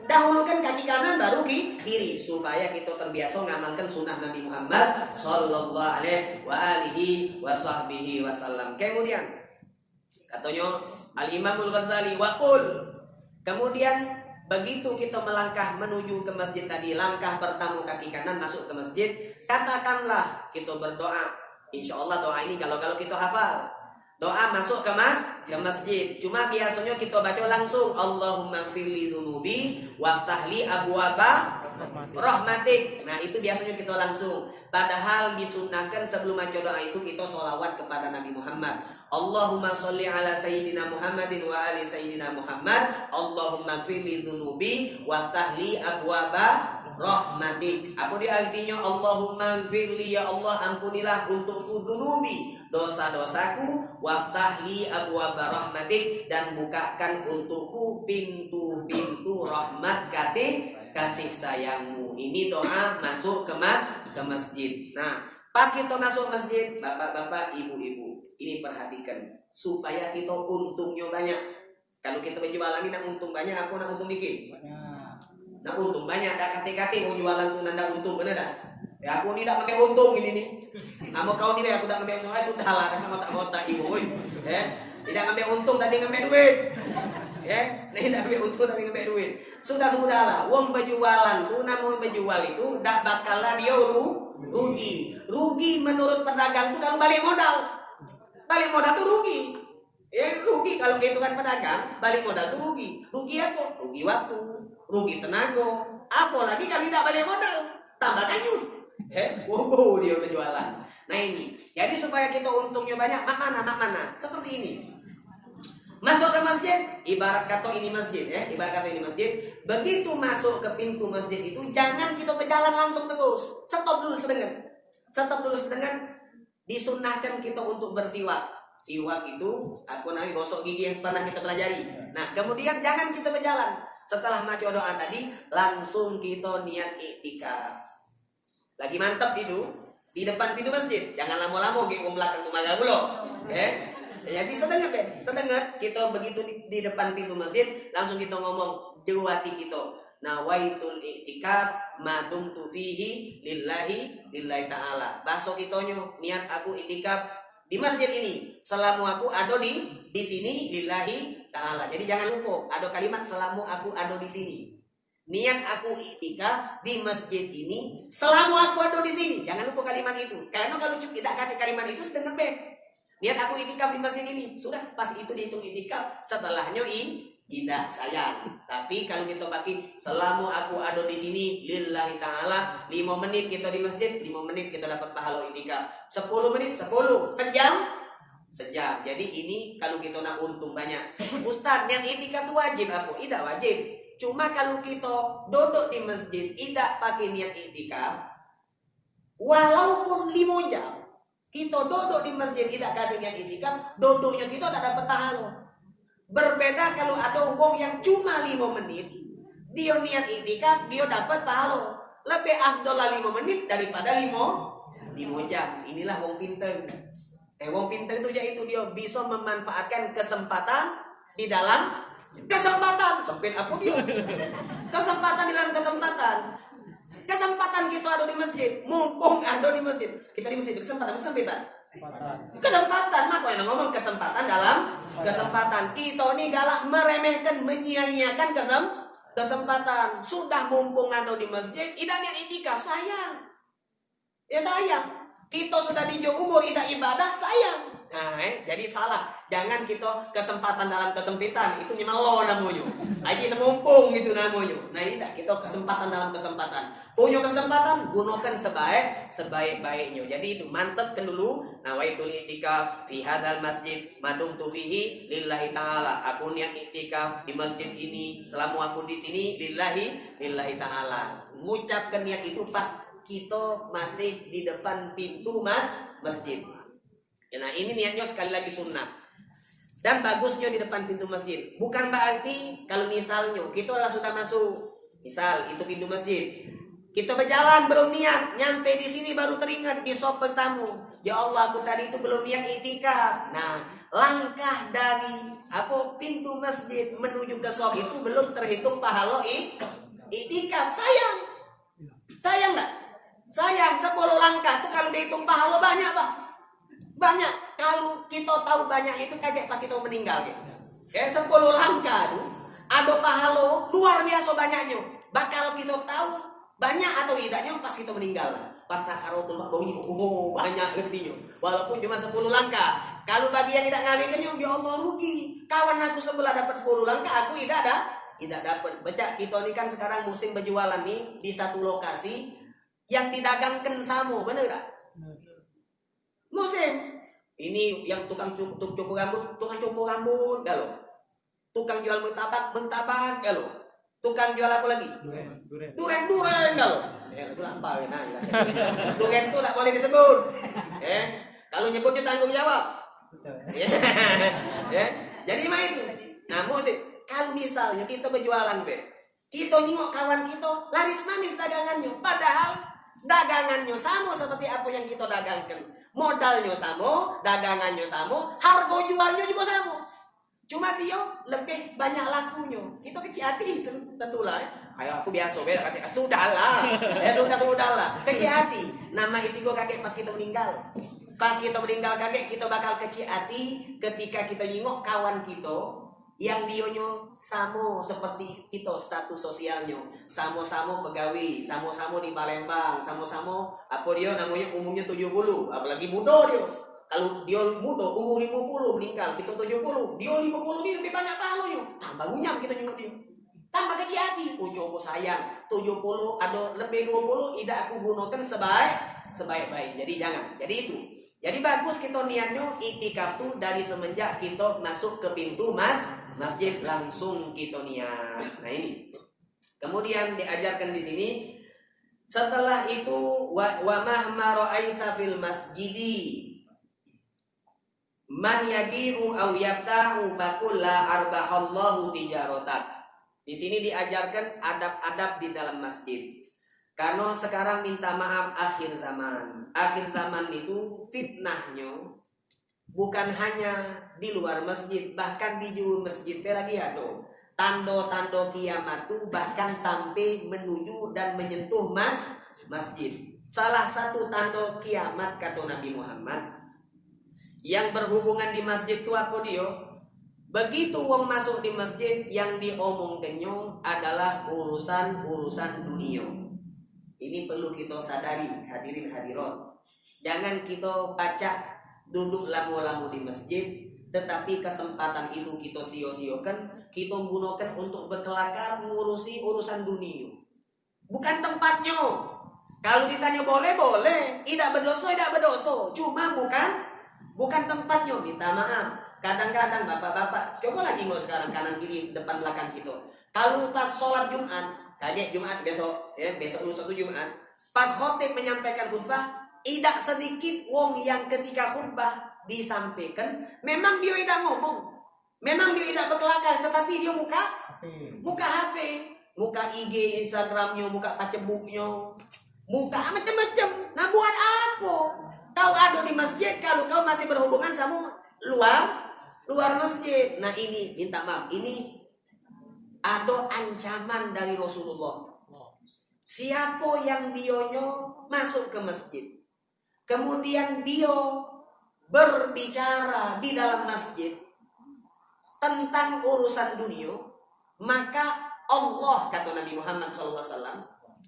Dahulukan kaki kanan baru kiri supaya kita terbiasa ngamalkan sunnah Nabi Muhammad SAW. Kemudian katanya Al-Imamul Ghazali waqul. Kemudian begitu kita melangkah menuju ke masjid tadi, langkah pertama kaki kanan masuk ke masjid, katakanlah kita berdoa. Insya Allah doa ini kalau kita hafal. Doa masuk ke masjid. Cuma biasanya kita baca langsung Allahumma firli dunubi waftahli abwaba rahmatik. Nah itu biasanya kita langsung. Padahal disunnahkan sebelum baca doa itu kita sholawat kepada Nabi Muhammad. Allahumma sholli ala sayyidina Muhammadin wa ali sayyidina Muhammad. Allahumma firli dunubi waftahli abwaba rahmatik. Apa dia artinya? Allahumma firli, ya Allah ampunilah untukku dunubi, dosa-dosaku, waftahli abwaba rahmatik, dan bukakan untukku pintu-pintu rahmat kasih sayangmu. Ini doa masuk ke masjid. Nah, pas kita masuk masjid, bapak-bapak, ibu-ibu, ini perhatikan supaya kita untungnya banyak. Kalau kita berjualan ini nak untung banyak, aku nak untung dikit. Nak untung banyak, dah kate-kate mau jualan tu nanda untung bener dah. Ya aku ni dah pakai untung ini nih. Kamu kau ni aku dah ambil untung, sudahlah, dah ngotak-ngotak ibu, tidak ambil untung tadi ngambil duit. Tidak ambil untung tapi ngambil duit. Sudahlah, wong berjualan tu namun berjual itu dak bakalah dia rugi. Rugi menurut pedagang tu kalau balik modal. Balik modal tu rugi. Rugi kalau kehitungan pedagang, balik modal tu rugi. Rugi apa? Rugi waktu, rugi tenaga. Apalagi kalau tidak balik modal, tambah kanyut. Dia berjualan. Nah ini, jadi supaya kita untungnya banyak, mak mana? Seperti ini. Masuk ke masjid, ibarat kata ini masjid, Begitu masuk ke pintu masjid itu, jangan kita berjalan langsung terus. Stop dulu sedengan. Disunnahkan kita untuk bersiwak. Siwak itu apa namanya, gosok gigi yang pernah kita pelajari. Nah, kemudian jangan kita berjalan. Setelah maca doa tadi, langsung kita niat iktikaf. Lagi mantap itu di depan pintu masjid. Jangan lama-lama ke belakang tumaga dulu. Jadi sedengar kita begitu di depan pintu masjid, langsung kita ngomong jawati kita. Nawaitul iktikaf madumtu fihi lillahi ta'ala. Bahasa kitanya niat aku iktikaf di masjid ini selama aku ada di sini lillahi ta'ala. Jadi jangan lupa ada kalimat selama aku ada di sini. Niat aku iktikaf di masjid ini selama aku ada di sini. Jangan lupa kalimat itu. Karena kalau tidak kata kalimat itu sedang ngebet. Niat aku iktikaf di masjid ini. Sudah pas itu dihitung iktikaf. Setelahnya tidak sayang. Tapi kalau kita pakai selama aku ada di sini lillahi ta'ala, 5 menit kita di masjid, 5 menit kita dapat pahala iktikaf. 10 menit 10, sejam. Jadi ini kalau kita nak untung banyak. Ustaz, yang iktikaf itu wajib apa? Tidak wajib. Cuma kalau kita duduk di masjid tidak pakai niat iktikaf, walaupun 5 jam kita duduk di masjid tidak ada niat iktikaf, duduknya kita tak dapat pahala. Berbeda kalau ada wong yang cuma 5 menit, dia niat iktikaf, dia dapat pahala. Lebih afdal 5 menit daripada 5 jam. Inilah wong pinter. Wong pinter itu yaitu dia bisa memanfaatkan kesempatan di dalam kesempatan. Sempit apa dia? Kesempatan di dalam kesempatan. Kesempatan kita ada di masjid. Mumpung ada di masjid. Kita di masjid kesempatan. Kesempatan. Maka yang ngomong kesempatan dalam kesempatan. Kita ini galak meremehkan, menyia-nyiakan kesempatan. Sudah mumpung ada di masjid, tidak niat iktikaf, sayang. Ya sayang. Kita sudah di umur, tidak ibadah, sayang. Nah, jadi salah. Jangan kita kesempatan dalam kesempitan. Itu nyemelo namanya. Lagi semumpung gitu namanya. Nah ini tak, kita kesempatan dalam kesempatan. Punya kesempatan, gunakan sebaik-baiknya. Jadi itu mantapkan dulu. Nawaitul iktikaf fi hadzal masjid madumtu fihi lillahi ta'ala. Aku niat iktikaf di masjid ini selama aku di sini lillahi ta'ala. Mengucapkan niat itu pas kita masih di depan pintu masjid. Nah ini niatnya sekali lagi sunnah. Dan bagusnya di depan pintu masjid. Bukan berarti kalau misalnya kita sudah masuk, misal itu pintu masjid, kita berjalan belum niat, nyampe di sini baru teringat di sop pertama, ya Allah aku tadi itu belum niat itikaf. Nah langkah dari pintu masjid menuju ke sop itu belum terhitung pahala itikaf. Sayang nggak? Sayang 10 langkah tuh kalau dihitung pahala banyak Pak. Banyak. Kalau kita tahu banyak itu kayak pas kita meninggal gitu. 10 langkah tuh ada pahala luar biasa banyaknya. Bakal kita tahu banyak atau tidaknya pas kita meninggal. Pas sakaratul maut banyak artinya. Walaupun cuma 10 langkah. Kalau bagi yang tidak ngambilnya, ya Allah rugi. Kawan aku sebelah dapat 10 langkah, aku tidak dapat. Baca kita ini kan sekarang musim berjualan nih di satu lokasi yang didagangkan sama, bener tak? Musim ini yang tukang cukur rambut, dah lo. Tukang jual mentabak, dah lo. Tukang jual apa lagi? Duren, dah lo. Itu apa ya? Duren itu tak boleh disebut. Kalau nyebutnya tanggung jawab. Jadi mah itu. Nah musim. Kalau misalnya kita berjualan, kita nyengok kawan kita laris manis dagangannya, padahal dagangannya sama seperti apa yang kita dagangkan. Modalnya sama, dagangannya sama, harga jualnya juga sama. Cuma dia lebih banyak lakunya. Itu kecil hati tentulah. Ayo aku biasa beda kakek. Sudahlah. Sudahlah. Kecil hati. Nama itu juga kakek pas kita meninggal. Pas kita meninggal kakek, kita bakal kecil hati ketika kita nyengok kawan kita yang dionyo sama seperti kita status sosialnya, sama-sama pegawai, sama-sama di Palembang, sama-sama apa dia namanya umumnya 70, apalagi muda dia. Kalau dia muda umur 50 meninggal, kita 70, dia 50 ini lebih banyak pahalanya. Tambah unyam kita nyengok dia. Tambah kecil hati. Coba sayang, 70 ada lebih 20 tidak aku gunakan sebaik-baik. Jadi jangan. Jadi itu. Jadi bagus kita niatnya iktikaf tuh dari semenjak kita masuk ke pintu masjid langsung kita niat. Nah ini. Kemudian diajarkan di sini setelah itu wa mahma ra'aita fil masjidi man yabi'u aw yabta'u faqul la arbahallahu tijaratak. Di sini diajarkan adab-adab di dalam masjid. Karena sekarang minta maaf akhir zaman. Akhir zaman itu fitnahnya bukan hanya di luar masjid, bahkan di juru masjid lagi ada. Tanda-tanda kiamat itu bahkan sampai menuju dan menyentuh masjid. Salah satu tanda kiamat kata Nabi Muhammad yang berhubungan di masjid itu apa dia? Begitu wong masuk di masjid yang diomongkannya adalah urusan dunia. Ini perlu kita sadari hadirin hadirat. Jangan kita baca duduk lama-lama di masjid, tetapi kesempatan itu kita sia-siakan, kita gunakan untuk berkelakar ngurusi urusan dunia. Bukan tempatnya. Kalau ditanya boleh, tidak berdosa. Cuma bukan tempatnya. Minta maaf. Kadang-kadang bapak-bapak, cobalah jingok sekarang kanan kiri depan belakang kita. Kalau pas sholat Jumat, kayak Jumat besok lusa itu Jumat, pas khotib menyampaikan khutbah, tidak sedikit wong yang ketika khutbah disampaikan, memang dia tidak ngomong, memang dia tidak berkelakar, tetapi dia muka HP, muka IG, Instagramnya, muka Facebooknya, muka macam-macam. Nah buat apa? Kau ada di masjid kalau kau masih berhubungan sama luar masjid. Nah ini minta maaf, ini ada ancaman dari Rasulullah. Siapa yang dionyo masuk ke masjid, kemudian dia berbicara di dalam masjid tentang urusan dunia, maka Allah, kata Nabi Muhammad SAW,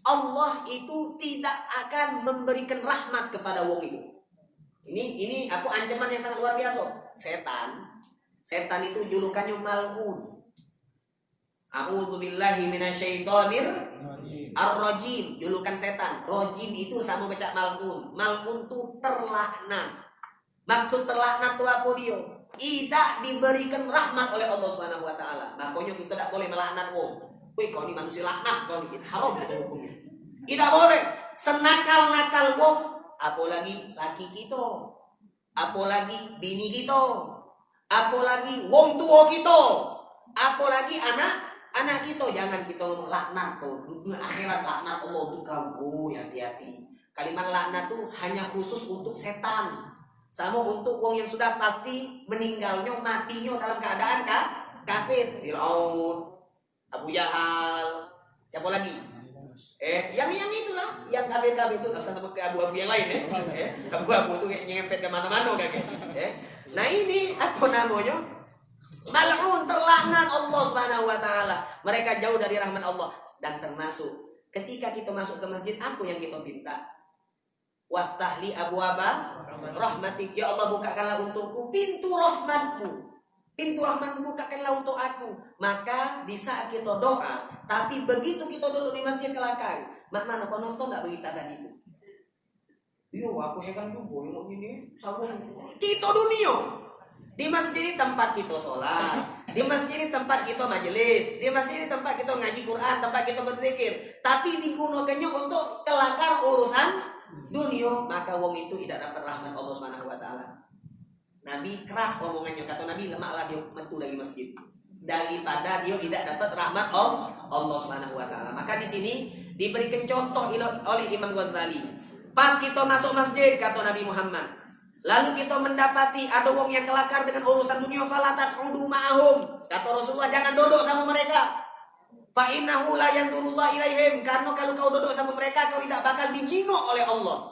Allah itu tidak akan memberikan rahmat kepada wong itu. Ini aku ancaman yang sangat luar biasa. Setan itu julukannya mal'un. A'udzubillahi minasyaitonir ar-rajim. Julukan setan. Rajim itu sama baca mal'un. Mal'un itu terlaknat. Maksud terlaknat itu apa dia? Tidak diberikan rahmat oleh Allah Subhanahu wa taala. Makanya kita tidak boleh melaknat wong. Wih, kau ini manusia laknat, kau ini haram itu hukumnya. Tidak boleh. Senakal-nakal wong, apalagi laki kita, apalagi bini kita, apalagi wong tua kita, apalagi anak kita. Jangan kita ngomong laknat tuh. Dunia akhirat laknat Allah untuk kamu. Hati-hati. Kalimat laknat tuh hanya khusus untuk setan. Sama untuk wong yang sudah pasti meninggalnya, matinya dalam keadaan kafir. Fir'aun, Abu Jahal, siapa lagi? Yang itulah, yang kafir-kafir itu, nggak usah sebut ke abu-abu yang lain ya. Abu-abu itu kayak nyempet ke mana-mana kakek. Nah ini apa namanya? Mal'un, terlaknat Allah Subhanahu wa taala. Mereka jauh dari rahmat Allah. Dan termasuk ketika kita masuk ke masjid, apa yang kita minta? Waftahli abwaaba rahmatik. Ya Allah, bukakanlah untukku pintu rahmatmu. Pintu rahmatmu bukakanlah untuk aku. Maka di saat kita doa, tapi begitu kita duduk di masjid kelakar, mana kau nonton tak berita tadi itu? Yo, aku heran juga yang ini sabar. Kita dunia. Di masjid tempat kita sholat, di masjid tempat kita majelis, di masjid tempat kita ngaji Quran, tempat kita berzikir. Tapi digunakannya untuk kelakar urusan dunia, maka wong itu tidak dapat rahmat Allah Subhanahu wa taala. Nabi keras omongannya, kata Nabi, lemaklah dia metu dari masjid daripada dia tidak dapat rahmat Allah Subhanahu wa taala. Maka di sini diberikan contoh oleh Imam Ghazali. Pas kita masuk masjid, kata Nabi Muhammad, lalu kita mendapati ada wong yang kelakar dengan urusan dunia, fala taq'udu ma'ahum. Kata Rasulullah, jangan duduk sama mereka. Fa innahu la yanzurullah ilaihim, karena kalau kau duduk sama mereka kau tidak bakal dijingok oleh Allah.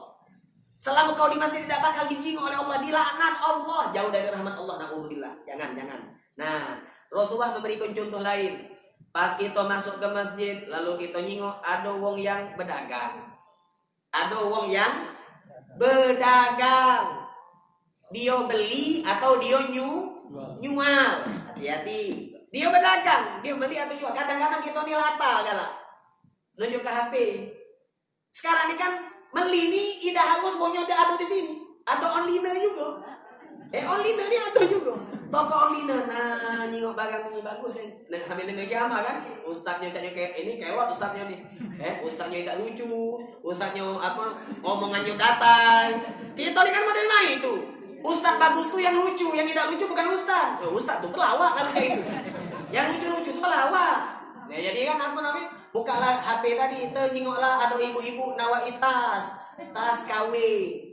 Selama kau di masjid tidak bakal dijingok oleh Allah, dilaknat Allah, jauh dari rahmat Allah. Na'udzubillah. Jangan. Nah, Rasulullah memberikan contoh lain. Pas kita masuk ke masjid, lalu kita nyingok ada wong yang berdagang. Ada wong yang berdagang. Dia beli atau dia nyual. Hati-hati. Dia berdagang, dia beli atau jual. Kadang-kadang kita nih lata galak. Nunjuk ke HP. Sekarang ini kan beli ini tidak harus maunya ada di sini. Ada online juga. Online ini ada juga. Toko online. Nah, nyingok barang ini bagus kan. Nah, hamil dengan siapa kan? Ustaznya kayak ini kelot ustaznya nih. Ustaznya tidak lucu, ustaznya apa? Omongannya datar. Kita ini kan model main itu. Ustaz bagus tuh yang lucu, yang tidak lucu bukan ustaz. Ustaz tuh pelawak kalau kayak itu. Yang lucu-lucu tuh pelawak. Nah, jadi kan apa namanya? Bukalah HP tadi, nyingoklah ada ibu-ibu nawai tas KW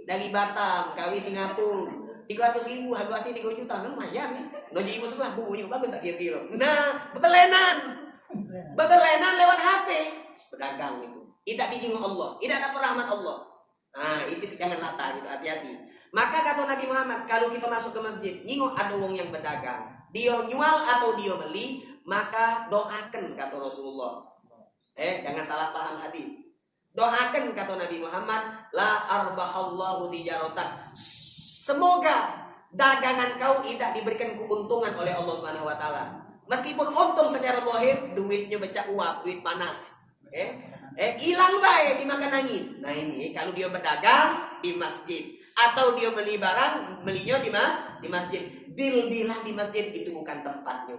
dari Batam, KW Singapura. 300.000, harga asli 3 juta, lumayan nih. Noji ibu sebelah, bukunya bagus tak kira-kira. Nah, bebelenan lewat HP. Pedagang itu. Tidak dijingok Allah, tidak dapat rahmat Allah. Nah, itu jangan lata gitu, hati-hati. Maka kata Nabi Muhammad, kalau kita masuk ke masjid, nyingok ada wong yang berdagang, dia nyual atau dia beli, maka doakan, kata Rasulullah. Jangan salah paham hadis. Doakan, kata Nabi Muhammad, la arbahallahu tijarotak. Semoga dagangan kau tidak diberikan keuntungan oleh Allah Subhanahu wa taala. Meskipun untung secara zahir, duitnya becak uap, duit panas. Hilang baik dimakan angin. Nah ini kalau dia berdagang di masjid atau dia beli barang, belinya di masjid. Deal-dealan di masjid itu bukan tempatnya.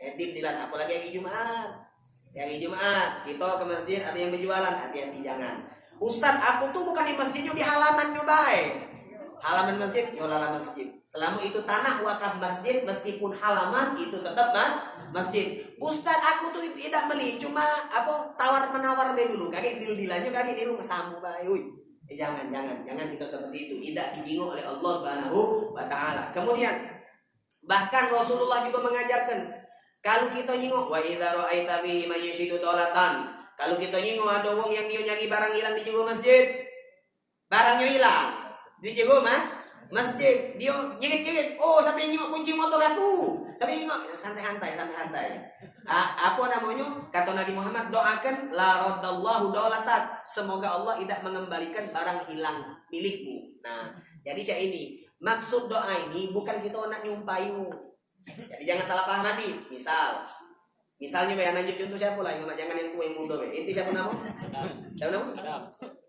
Deal-dealan apalagi hari Jumat. Hari Jumat kita ke masjid ada yang berjualan, hati-hati jangan. Ustaz, aku tuh bukan di masjidnya, di halamannya baik. Halaman masjid, jualan masjid. Selama itu tanah wakaf masjid, meskipun halaman itu tetap masjid. Ustaz, aku tuh tidak beli, cuma apa tawar-menawar dulu. Kakek deal-dealannya kakek di rumah sambu baik. Jangan kita seperti itu. Tidak dijingok oleh Allah Subhanahu wa taala. Kemudian bahkan Rasulullah juga mengajarkan kalau kita nyingok wa idza ra'aita bihi man yushidu dolatan. Kalau kita nyingok ada wong yang dia nyari barang hilang di jero masjid. Barangnya hilang di jero masjid. Dia nyirit-nyirit. Oh, sampai nyingok kunci motor aku. Tapi nyingok santai-santai. Apa namanya? Kata Nabi Muhammad, doakan la raddallahu dolatak. Semoga Allah tidak mengembalikan barang hilang milikmu. Nah, jadi cak ini maksud doa ini bukan kita nak nyumpahimu. Jadi jangan salah paham hadis. Misalnya bayang lanjut contoh siapa lah, jangan yang tua yang muda. Inti siapa nama?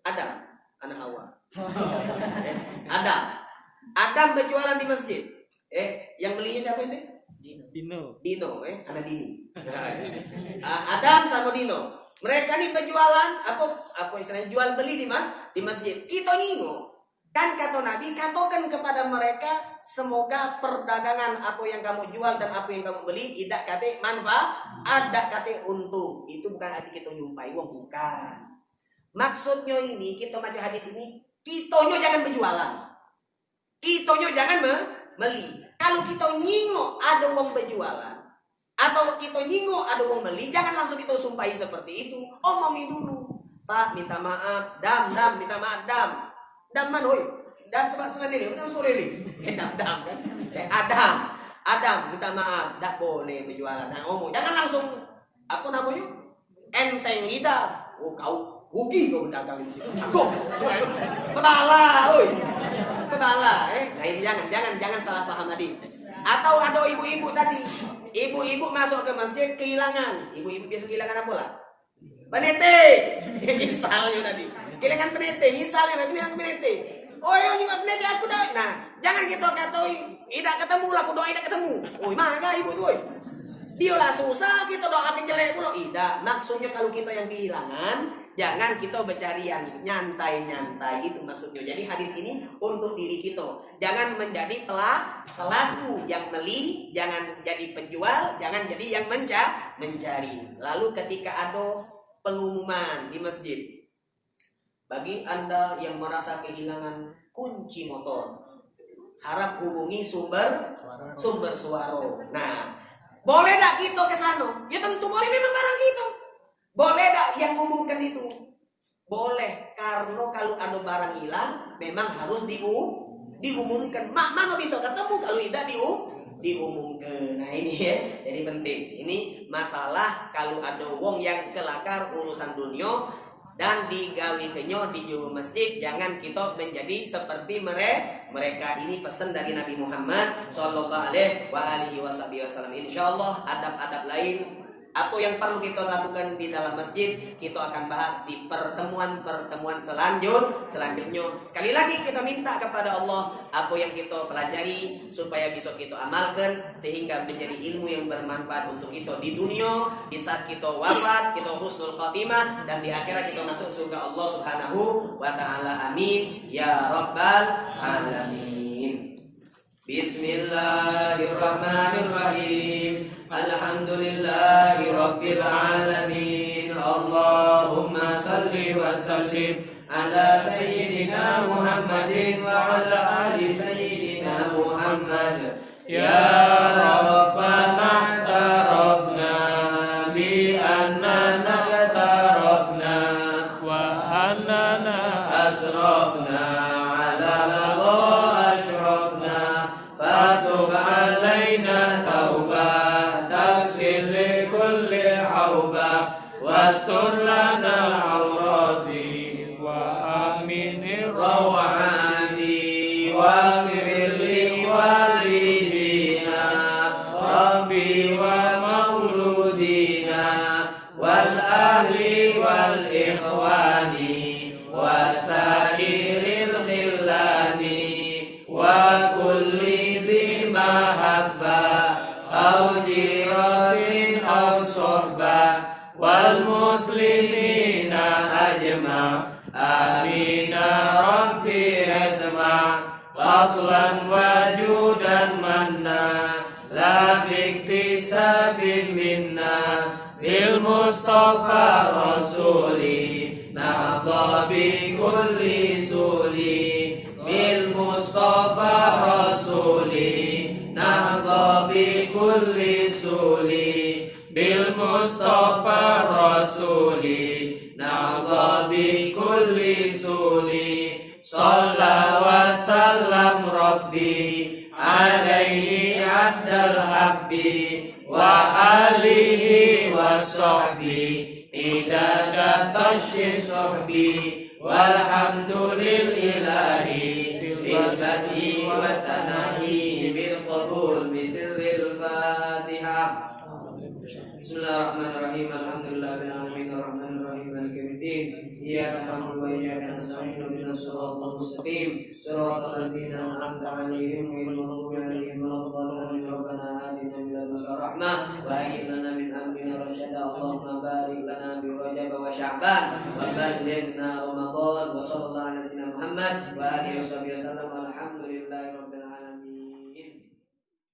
Adam. Anak Hawa. Adam berjualan di masjid. Yang belinya siapa ini? Dino. Anak Dini. Adam sama Dino. Mereka nih berjualan, apa istilahnya jual beli di masjid. Kita nyingo. Kan kata Nabi, katakan kepada mereka, semoga perdagangan apa yang kamu jual dan apa yang kamu beli tidak kate manfaat, ada kate untung. Itu bukan arti kita nyumpai uang, bukan. Maksudnya ini, kita baca hadis ini, kitonyo jangan berjualan. Kitonyo jangan beli. Kalau kita nyingo ada uang berjualan, atau kita nyingo ada uang beli, jangan langsung kita sumpahi seperti itu. Omongin dulu, Pak minta maaf, dam minta maaf, dam man hoi, dam sebab selani betul sore ni, dam kan, Adam minta maaf, tak boleh berjualan. Nah ngomong, jangan langsung apa namanya enteng kita. Oh kau rugi kau berdagang di situ, jago, kebala, Nah ini jangan salah paham hadis. Atau ada ibu-ibu tadi, ibu-ibu masuk ke masjid kehilangan, ibu-ibu biasa kehilangan apa lah? Penete, misalnya tadi, kehilangan penete, misalnya kehilangan penete. Oh ini penete aku dah. Nah jangan kita katain, tidak ketemu lah, aku doa tidak ketemu. Oh mana ibu tu? Dia lah susah, kita doakan jelek pula. Tidak, maksudnya kalau kita yang kehilangan, jangan kita bercari yang nyantai-nyantai, itu maksudnya. Jadi hadis ini untuk diri kita. Jangan menjadi pelaku yang beli, jangan jadi penjual, jangan jadi yang mencari. Lalu ketika ada pengumuman di masjid, bagi Anda yang merasa kehilangan kunci motor, harap hubungi sumber suara. Nah, boleh tak kita ke sana? Ya tentu boleh, memang barang kita. Boleh tak yang ngumumkan itu? Boleh, karena kalau ada barang hilang memang harus diumumkan. Mana bisa ketemu kalau tidak diumumkan. Nah ini ya, jadi penting. Ini masalah kalau ada wong yang kelakar urusan dunia dan digawi kenyo di juru masjid, jangan kita menjadi seperti mereka. Ini pesan dari Nabi Muhammad sallallahu alaihi wasallam. Insyaallah adab-adab lain apa yang perlu kita lakukan di dalam masjid kita akan bahas di pertemuan selanjutnya. Sekali lagi kita minta kepada Allah apa yang kita pelajari supaya bisa kita amalkan sehingga menjadi ilmu yang bermanfaat untuk kita di dunia, di saat kita wafat kita husnul khatimah, dan di akhirat kita masuk surga Allah Subhanahu wa taala. Amin ya rabbal alamin. Bismillahirrahmanirrahim. Alhamdulillahi rabbil alamin. Allahumma salli wa sallim ala sayyidina Muhammadin wa ala ali sayyidina Muhammad. Ya Rabbana tarafna bi annana tarafna wa annana asrafna ala lagha ashrafna fatub alaina taubah wastur lana al-awrati wa aminir rawati wa firli walidina rabbi wa mauludina wal ahli wal ikhwani wa sairil khillani wa kulli dhi mahabba au jiratin au sohbah wal muslimina ajma' amina rabbi asma' fadlan wajudan manna la biktisabin minna bil mustafa rasuli nahdha bi kulli suli bil mustafa rasuli nahdha bi kulli suli bil mustafa rasuli na'dha bi kulli suli shalla wa sallam rabbi alaihi addal habbi wa alihi wa sahbi idada tashis sahbi walhamdulillahi fil badi wa tanahi bil qabul bi sirril fatihah. Bismillahirrahmanirrahim. Alhamdulillahirabbil alamin arrahmanir rahim maliki yaumiddin. Iyyaka na'budu wa iyyaka nasta'in ihdinas siratal mustaqim siratal ladzina an'amta 'alaihim ghairil maghdubi 'alaihim waladdallin. Rabbana atina min ladunka rahmah wa hayyi lana min amrina rashada. Allahumma barik lana bi Rajab Sya'ban wa ballighna Ramadan wa sallallahu ala sayyidina Muhammad wa alihi wasallam walhamdulillahi